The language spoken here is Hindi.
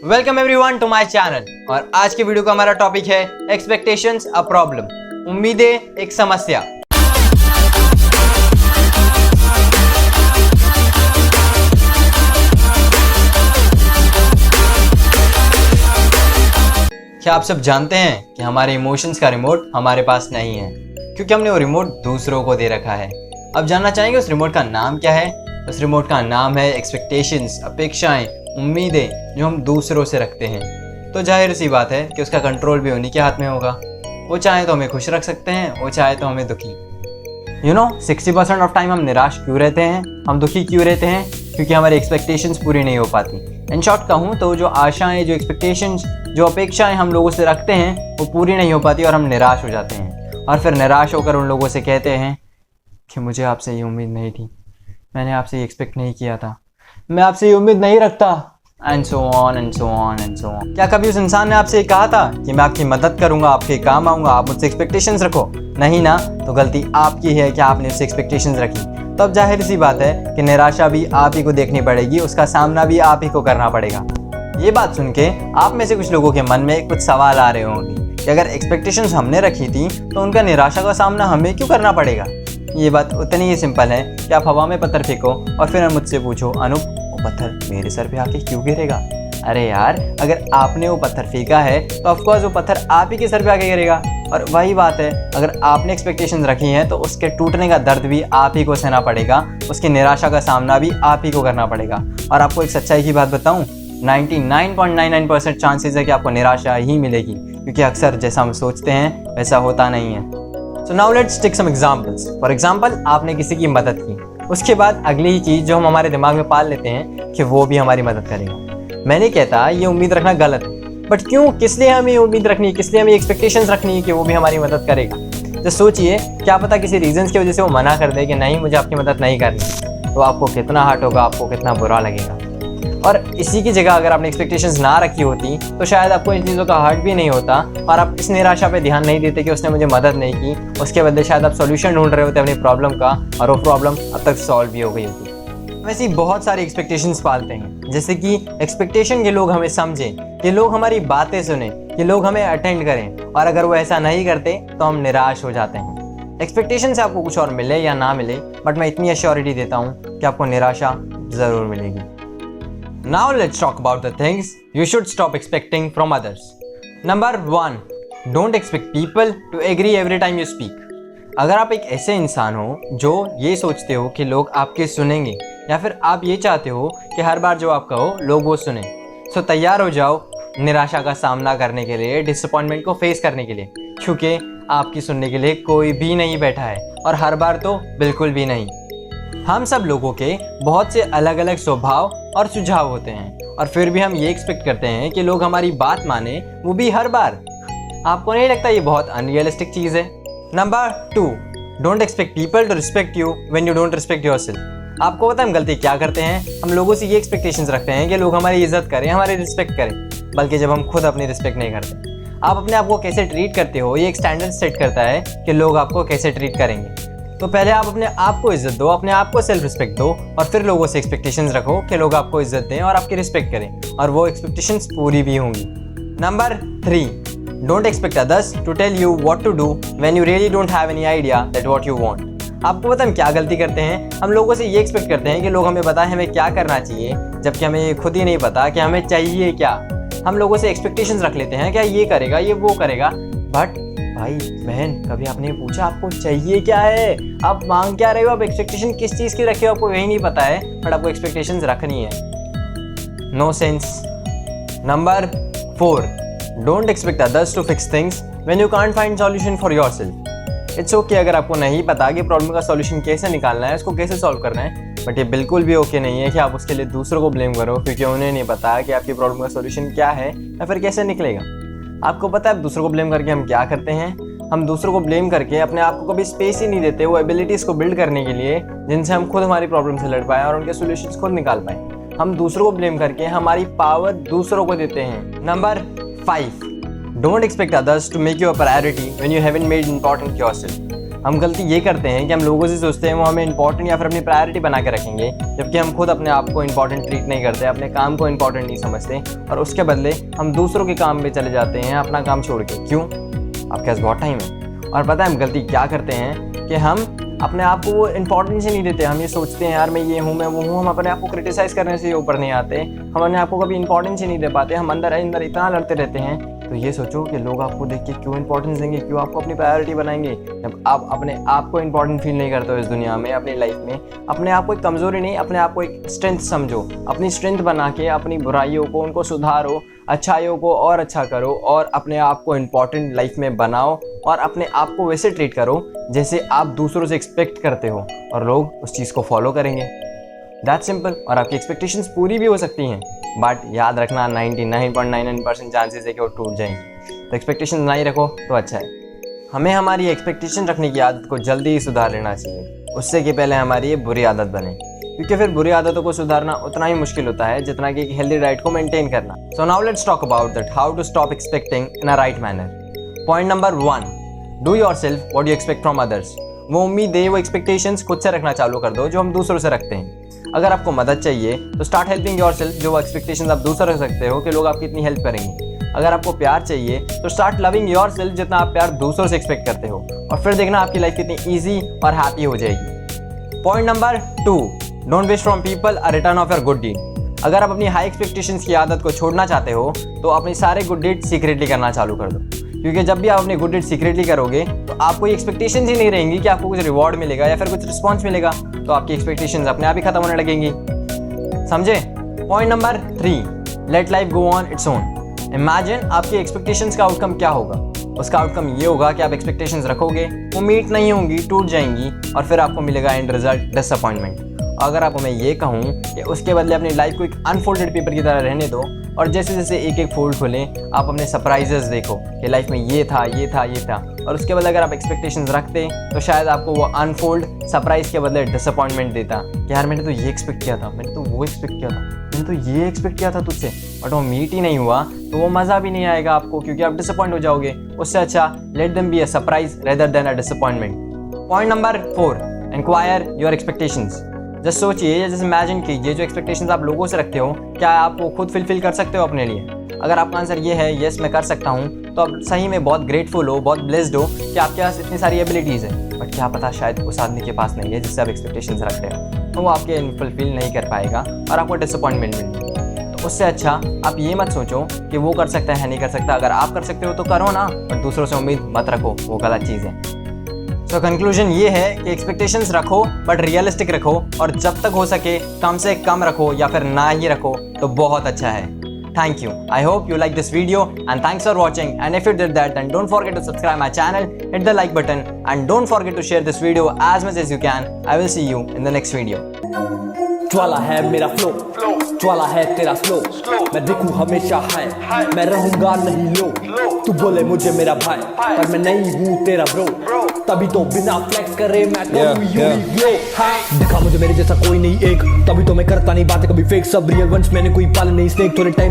Welcome everyone to my channel. और आज की वीडियो का हमारा टॉपिक है एक्सपेक्टेशंस अ प्रॉब्लम, उम्मीदें एक समस्या। क्या आप सब जानते हैं कि हमारे इमोशंस का रिमोट हमारे पास नहीं है, क्योंकि हमने वो रिमोट दूसरों को दे रखा है। अब जानना चाहेंगे उस रिमोट का नाम क्या है? उस रिमोट का नाम है एक्सपेक्टेशंस, अपेक्षाएं, उम्मीदें जो हम दूसरों से रखते हैं। तो जाहिर सी बात है कि उसका कंट्रोल भी उन्हीं के हाथ में होगा। वो चाहे तो हमें खुश रख सकते हैं, वो चाहे तो हमें दुखी। 60% ऑफ टाइम हम निराश क्यों रहते हैं, हम दुखी क्यों रहते हैं? क्योंकि हमारी एक्सपेक्टेशंस पूरी नहीं हो पाती। इन शॉर्ट कहूँ तो जो आशाएं, जो एक्सपेक्टेशंस, जो अपेक्षाएं हम लोगों से रखते हैं वो पूरी नहीं हो पाती और हम निराश हो जाते हैं। और फिर निराश होकर उन लोगों से कहते हैं कि मुझे आपसे ये उम्मीद नहीं थी, मैंने आपसे ये एक्सपेक्ट नहीं किया था, मैं आपसे ये उम्मीद नहीं रखता, and so on and so on and so on. क्या कभी उस इंसान ने आपसे ये कहा था कि मैं आपकी मदद करूंगा, आपके काम आऊंगा, आप मुझसे एक्सपेक्टेशंस रखो? नहीं ना। तो गलती आपकी है कि आपने उससे एक्सपेक्टेशंस रखी। तो अब जाहिर सी बात है कि निराशा भी आप ही को देखनी पड़ेगी, उसका सामना भी आप ही को करना पड़ेगा। ये बात सुन के आप में से कुछ लोगों के मन में कुछ सवाल आ रहे होंगे कि अगर एक्सपेक्टेशंस हमने रखी थी तो उनका निराशा का सामना हमें क्यों करना पड़ेगा? ये बात उतनी ही सिंपल है कि आप हवा में पत्थर फेंको और फिर मुझसे पूछो, अनूप वो पत्थर मेरे सर पे आके क्यों गिरेगा? अरे यार, अगर आपने वो पत्थर फेंका है तो ऑफकोर्स वो पत्थर आप ही के सर पे आके गिरेगा। और वही बात है, अगर आपने एक्सपेक्टेशंस रखी हैं तो उसके टूटने का दर्द भी आप ही को सहना पड़ेगा, उसकी निराशा का सामना भी आप ही को करना पड़ेगा। और आपको एक सच्चाई की बात बताऊं, 99.99% चांसेस है कि आपको निराशा ही मिलेगी, क्योंकि अक्सर जैसा हम सोचते हैं वैसा होता नहीं है। So now let's take some examples. For example, आपने किसी की मदद की, उसके बाद अगली ही चीज़ जो हम हमारे दिमाग में पाल लेते हैं कि वो भी हमारी मदद करेगा। मैं नहीं कहता ये उम्मीद रखना गलत है, बट क्यों, किस लिए हमें उम्मीद रखनी है, किस लिए हमें एक्सपेक्टेशंस रखनी है कि वो भी हमारी मदद करेगा? तो सोचिए, क्या पता किसी रीजंस की वजह से वो मना कर दे कि नहीं मुझे आपकी मदद नहीं करनी, तो आपको कितना हर्ट होगा, आपको कितना बुरा लगेगा। और इसी की जगह अगर आपने एक्सपेक्टेशंस ना रखी होती तो शायद आपको इन चीज़ों का हर्ट भी नहीं होता और आप इस निराशा पे ध्यान नहीं देते कि उसने मुझे मदद नहीं की। उसके बदले शायद आप सॉल्यूशन ढूंढ रहे होते अपनी प्रॉब्लम का, और वो प्रॉब्लम अब तक सॉल्व भी हो गई होती। वैसे ही बहुत सारी एक्सपेक्टेशंस पालते हैं, जैसे कि एक्सपेक्टेशन के लोग हमें समझें, कि लोग हमारी बातें सुने, कि लोग हमें अटेंड करें, और अगर वो ऐसा नहीं करते तो हम निराश हो जाते हैं। एक्सपेक्टेशन से आपको कुछ और मिले या ना मिले, बट मैं इतनी एश्योरिटी देता हूँ कि आपको निराशा ज़रूर मिलेगी। Now let's talk about the things you should stop expecting from others. Number 1, don't expect people to agree every time you speak. अगर आप एक ऐसे इंसान हो जो ये सोचते हो कि लोग आपके सुनेंगे, या फिर आप ये चाहते हो कि हर बार जो आप कहो लोग वो सुने, तो तैयार हो जाओ निराशा का सामना करने के लिए, डिसअपॉइंटमेंट को फेस करने के लिए, क्योंकि आपकी सुनने के लिए कोई भी नहीं बैठा है, और हर बार तो बिल्कुल भी नहीं। हम सब लोगों के बहुत से अलग अलग स्वभाव और सुझाव होते हैं, और फिर भी हम ये एक्सपेक्ट करते हैं कि लोग हमारी बात माने, वो भी हर बार। आपको नहीं लगता ये बहुत अनरियलिस्टिक चीज़ है? Number 2, don't expect people to respect you when you don't respect yourself. आपको पता है हम गलती क्या करते हैं? हम लोगों से ये एक्सपेक्टेशंस रखते हैं कि लोग हमारी इज्जत करें, हमारी रिस्पेक्ट करें, बल्कि जब हम खुद अपनी रिस्पेक्ट नहीं करते। आप अपने आप को कैसे ट्रीट करते हो, ये एक स्टैंडर्ड सेट करता है कि लोग आपको कैसे ट्रीट करेंगे। तो पहले आप अपने आप को इज्जत दो, अपने आप को सेल्फ रिस्पेक्ट दो, और फिर लोगों से एक्सपेक्टेशंस रखो कि लोग आपको इज्जत दें और आपकी रिस्पेक्ट करें, और वो एक्सपेक्टेशंस पूरी भी होंगी। Number 3, don't expect others to tell you what to do when you really don't have any idea that what you want. आपको पता है हम क्या गलती करते हैं? हम लोगों से ये एक्सपेक्ट करते हैं कि लोग हमें बताएं हमें क्या करना चाहिए, जबकि हमें खुद ही नहीं पता कि हमें चाहिए क्या। हम लोगों से एक्सपेक्टेशंस रख लेते हैं, क्या ये करेगा, ये वो करेगा, बट भाई बहन, कभी आपने पूछा आपको चाहिए क्या है? आप मांग क्या रहे हो? आप एक्सपेक्टेशन किस चीज़ की रखे हो आपको यही नहीं पता है, बट आपको एक्सपेक्टेशंस रखनी है। No sense. Number 4, don't expect others to fix things when you can't find solution for yourself. It's okay अगर आपको नहीं पता कि प्रॉब्लम का सॉल्यूशन कैसे निकालना है, उसको कैसे सॉल्व करना है, बट ये बिल्कुल भी ओके नहीं है कि आप उसके लिए दूसरों को ब्लेम करो, क्योंकि उन्हें नहीं पता कि आपकी प्रॉब्लम का सॉल्यूशन क्या है या फिर कैसे निकलेगा। आपको पता है दूसरों को ब्लेम करके हम क्या करते हैं? हम दूसरों को ब्लेम करके अपने आप को कभी स्पेस ही नहीं देते वो एबिलिटीज़ को बिल्ड करने के लिए जिनसे हम खुद हमारी प्रॉब्लम से लड़ पाएँ और उनके सॉल्यूशंस खुद निकाल पाएँ। हम दूसरों को ब्लेम करके हमारी पावर दूसरों को देते हैं। Number 5, don't expect others to make you a priority when you haven't made important yourself. हम गलती ये करते हैं कि हम लोगों से सोचते हैं वो हमें इंपॉर्टेंट या फिर अपनी प्रायोरिटी बना के रखेंगे, जबकि हम खुद अपने आप को इंपॉर्टेंट ट्रीट नहीं करते, अपने काम को इंपॉर्टेंट नहीं समझते और उसके बदले हम दूसरों के काम में चले जाते हैं अपना काम छोड़ के। क्यों? आपके पास बहुत टाइम है। और पता है हम गलती क्या करते हैं कि हम अपने आप को वो इंपॉर्टेंस ही नहीं देते। हम ये सोचते हैं यार मैं ये हूँ, मैं वो हूँ। हम अपने आप को क्रिटिसाइज़ करने से ऊपर नहीं आते, हम अपने आप को कभी इंपॉर्टेंस ही नहीं दे पाते। हम अंदर अंदर इतना लड़ते रहते हैं। तो ये सोचो कि लोग आपको देख के क्यों इंपॉर्टेंस देंगे, क्यों आपको अपनी प्रायोरिटी बनाएंगे जब आप अपने आप को इंपॉर्टेंट फील नहीं करते हो इस दुनिया में, अपनी लाइफ में। अपने आप को एक कमज़ोरी नहीं, अपने आप को एक स्ट्रेंथ समझो। अपनी स्ट्रेंथ बना के अपनी बुराइयों को उनको सुधारो, अच्छाइयों को और अच्छा करो और अपने आप को इम्पॉर्टेंट लाइफ में बनाओ और अपने आप को वैसे ट्रीट करो जैसे आप दूसरों से एक्सपेक्ट करते हो और लोग उस चीज़ को फॉलो करेंगे। That simple. और आपकी एक्सपेक्टेशंस पूरी भी हो सकती हैं, बट याद रखना 99.99% चांसेस है कि वो टूट जाएंगी। तो एक्सपेक्टेशन नहीं रखो तो अच्छा है। हमें हमारी एक्सपेक्टेशन रखने की आदत को जल्दी ही सुधार लेना चाहिए, उससे कि पहले हमारी ये बुरी आदत बने, क्योंकि फिर बुरी आदतों को सुधारना उतना ही मुश्किल होता है जितना कि एक हेल्दी डाइट को मेंटेन करना। So now let's talk about that how to stop expecting in a right manner. Point number 1, do yourself what you expect from others. वो उम्मीदें, वो एक्सपेक्टेशंस खुद से रखना चालू कर दो जो हम दूसरों से रखते हैं। अगर आपको मदद चाहिए तो स्टार्ट हेल्पिंग योरसेल्फ, जो वो एक्सपेक्टेशंस आप दूसरों से रख सकते हो कि लोग आपकी इतनी हेल्प करेंगे। अगर आपको प्यार चाहिए तो स्टार्ट लविंग योरसेल्फ, जितना आप प्यार दूसरों से एक्सपेक्ट करते हो, और फिर देखना आपकी लाइफ कितनी ईजी और हैप्पी हो जाएगी। Point number 2, don't waste from people a return of your good deed. अगर आप अपनी हाई एक्सपेक्टेशंस की आदत को छोड़ना चाहते हो तो अपने सारे गुड डीड सीक्रेटली करना चालू कर दो, क्योंकि जब भी आप अपने गुड डीड सीक्रेटली करोगे तो आपको ये एक्सपेक्टेशंस ही नहीं रहेंगी कि आपको कुछ रिवॉर्ड मिलेगा या फिर कुछ रिस्पॉन्स मिलेगा, तो आपकी एक्सपेक्टेशंस अपने आप ही खत्म होने लगेंगी। समझे? Point number 3, late life go on its own. Imagine आपकी एक्सपेक्टेशंस का आउटकम क्या होगा। उसका आउटकम ये होगा कि आप एक्सपेक्टेशंस रखोगे, वो मीट नहीं होंगी, टूट जाएंगी और फिर आपको मिलेगा एंड रिजल्ट डिसअपॉइंटमेंट। अगर आप हमें ये कहूँ कि उसके बदले अपनी लाइफ को एक अनफोल्डेड पेपर की तरह रहने दो और जैसे जैसे एक एक फोल्ड खोलें आप अपने सरप्राइजेस देखो कि लाइफ में ये था, ये था, ये था, और उसके बदले अगर आप एक्सपेक्टेशंस रखते तो शायद आपको वो अनफोल्ड सरप्राइज के बदले डिसअपॉइंटमेंट देता कि यार मैंने तो ये एक्सपेक्ट किया था, मैंने तो वो एक्सपेक्ट किया था, मैंने तो ये एक्सपेक्ट किया था तुझसे, बट वो मीट ही नहीं हुआ, तो वो मज़ा भी नहीं आएगा आपको क्योंकि आप डिसअपॉइंट हो जाओगे। उससे अच्छा let them be a surprise rather than a disappointment. Point number 4, inquire your expectations. Just सोचिए या जैसे इमेजिन कीजिए जो एक्सपेक्टेशंस आप लोगों से रखते हो क्या आप वो खुद फुलफिल कर सकते हो अपने लिए। अगर आपका आंसर ये है यस मैं कर सकता हूँ, तो आप सही में बहुत ग्रेटफुल हो, बहुत ब्लेस्ड हो कि आपके पास इतनी सारी एबिलिटीज़ है। बट क्या पता शायद उस आदमी के पास नहीं है जिससे आप एक्सपेक्टेशंस रखते हो, तो वो आपके फुलफिल नहीं कर पाएगा और आपको डिसअपॉइंटमेंट मिलेगी। तो उससे अच्छा आप ये मत सोचो कि वो कर सकता है नहीं कर सकता। अगर आप कर सकते हो तो करो ना, बट दूसरों से उम्मीद मत रखो, वो गलत चीज़ है। तो कंक्लूजन ये है कि एक्सपेक्टेशंस रखो बट रियलिस्टिक रखो, और जब तक हो सके कम से कम रखो या फिर ना ही रखो तो बहुत अच्छा है। Thank you. I hope you like this video and thanks for watching, and if you did that then don't forget to subscribe my channel, hit the like button and don't forget to share this video as much as you can. I will see you in the next video. ज्वाला है मेरा फ्लो, ज्वाला है तेरा स्लो, मैं दिखूं हमेशा है, मैं रहूंगा नहीं लो। तू बोले मुझे मेरा भाई पर मैं नहीं हूँ तेरा ब्रो, तभी तो बिना फ्लेक्स करे मैं करूँ यूनिक। दिखा मुझे मेरे जैसा कोई नहीं एक, तभी तो मैं करता नहीं बातें कभी फेक, सब रियल वंस मैंने कोई पाला नहीं स्नेक। थोड़े टाइम